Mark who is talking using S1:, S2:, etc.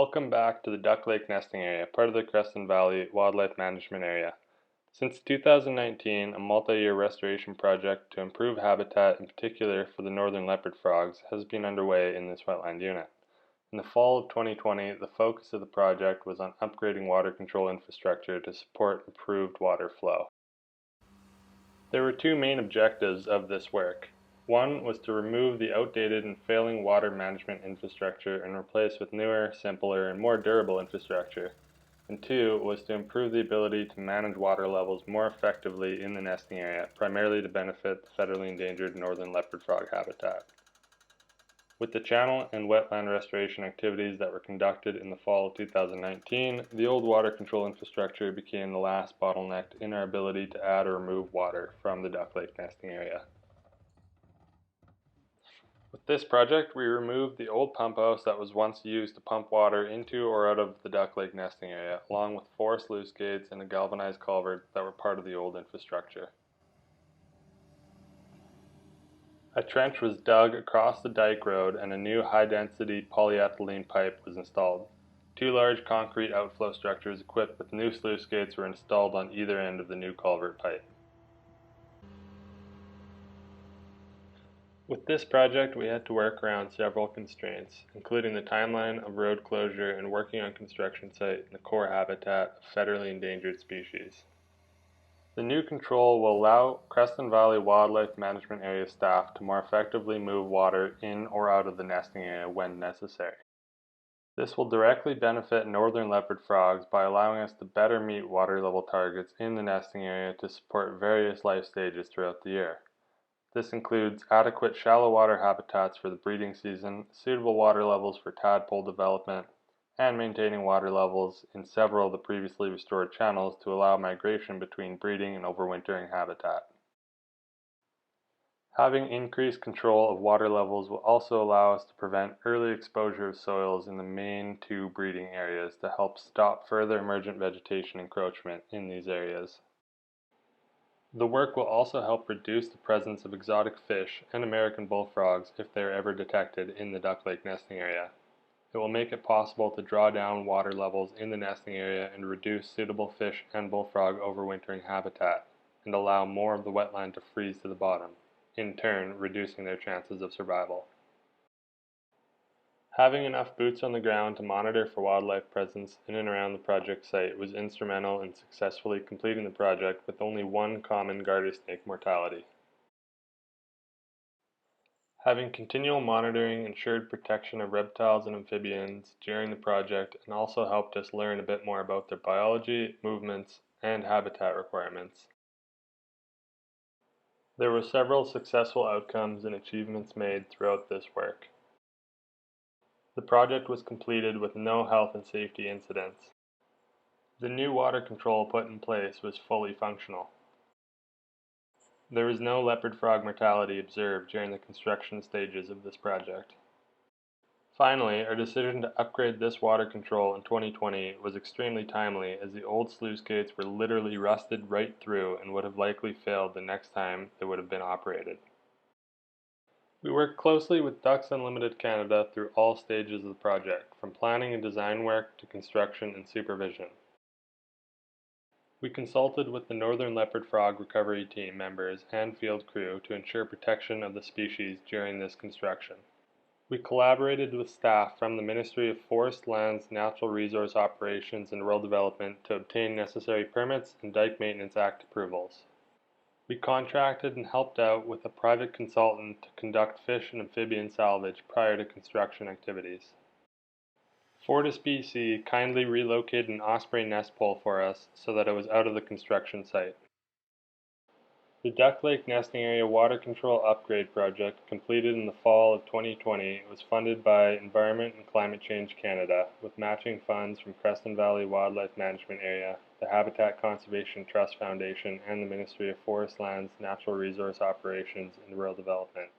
S1: Welcome back to the Duck Lake Nesting Area, part of the Creston Valley Wildlife Management Area. Since 2019, a multi-year restoration project to improve habitat, in particular for the Northern Leopard Frogs, has been underway in this wetland unit. In the fall of 2020, the focus of the project was on upgrading water control infrastructure to support improved water flow. There were two main objectives of this work. One was to remove the outdated and failing water management infrastructure and replace with newer, simpler, and more durable infrastructure. And two was to improve the ability to manage water levels more effectively in the nesting area, primarily to benefit the federally endangered northern leopard frog habitat. With the channel and wetland restoration activities that were conducted in the fall of 2019, the old water control infrastructure became the last bottleneck in our ability to add or remove water from the Duck Lake nesting area. With this project, we removed the old pump house that was once used to pump water into or out of the Duck Lake nesting area, along with 4 sluice gates and a galvanized culvert that were part of the old infrastructure. A trench was dug across the dike road and a new high-density polyethylene pipe was installed. 2 large concrete outflow structures equipped with new sluice gates were installed on either end of the new culvert pipe. With this project, we had to work around several constraints, including the timeline of road closure and working on construction site in the core habitat of federally endangered species. The new control will allow Creston Valley Wildlife Management Area staff to more effectively move water in or out of the nesting area when necessary. This will directly benefit northern leopard frogs by allowing us to better meet water level targets in the nesting area to support various life stages throughout the year. This includes adequate shallow water habitats for the breeding season, suitable water levels for tadpole development, and maintaining water levels in several of the previously restored channels to allow migration between breeding and overwintering habitat. Having increased control of water levels will also allow us to prevent early exposure of soils in the main 2 breeding areas to help stop further emergent vegetation encroachment in these areas. The work will also help reduce the presence of exotic fish and American bullfrogs if they are ever detected in the Duck Lake nesting area. It will make it possible to draw down water levels in the nesting area and reduce suitable fish and bullfrog overwintering habitat, and allow more of the wetland to freeze to the bottom, in turn reducing their chances of survival. Having enough boots on the ground to monitor for wildlife presence in and around the project site was instrumental in successfully completing the project with only 1 common garter snake mortality. Having continual monitoring ensured protection of reptiles and amphibians during the project and also helped us learn a bit more about their biology, movements, and habitat requirements. There were several successful outcomes and achievements made throughout this work. The project was completed with no health and safety incidents. The new water control put in place was fully functional. There was no leopard frog mortality observed during the construction stages of this project. Finally, our decision to upgrade this water control in 2020 was extremely timely, as the old sluice gates were literally rusted right through and would have likely failed the next time they would have been operated. We worked closely with Ducks Unlimited Canada through all stages of the project, from planning and design work to construction and supervision. We consulted with the Northern Leopard Frog Recovery Team members and field crew to ensure protection of the species during this construction. We collaborated with staff from the Ministry of Forest, Lands, Natural Resource Operations and Rural Development to obtain necessary permits and Dike Maintenance Act approvals. We contracted and helped out with a private consultant to conduct fish and amphibian salvage prior to construction activities. Fortis BC kindly relocated an osprey nest pole for us so that it was out of the construction site. The Duck Lake Nesting Area Water Control Upgrade Project, completed in the fall of 2020, was funded by Environment and Climate Change Canada, with matching funds from Creston Valley Wildlife Management Area, the Habitat Conservation Trust Foundation, and the Ministry of Forest, Lands, Natural Resource Operations and Rural Development.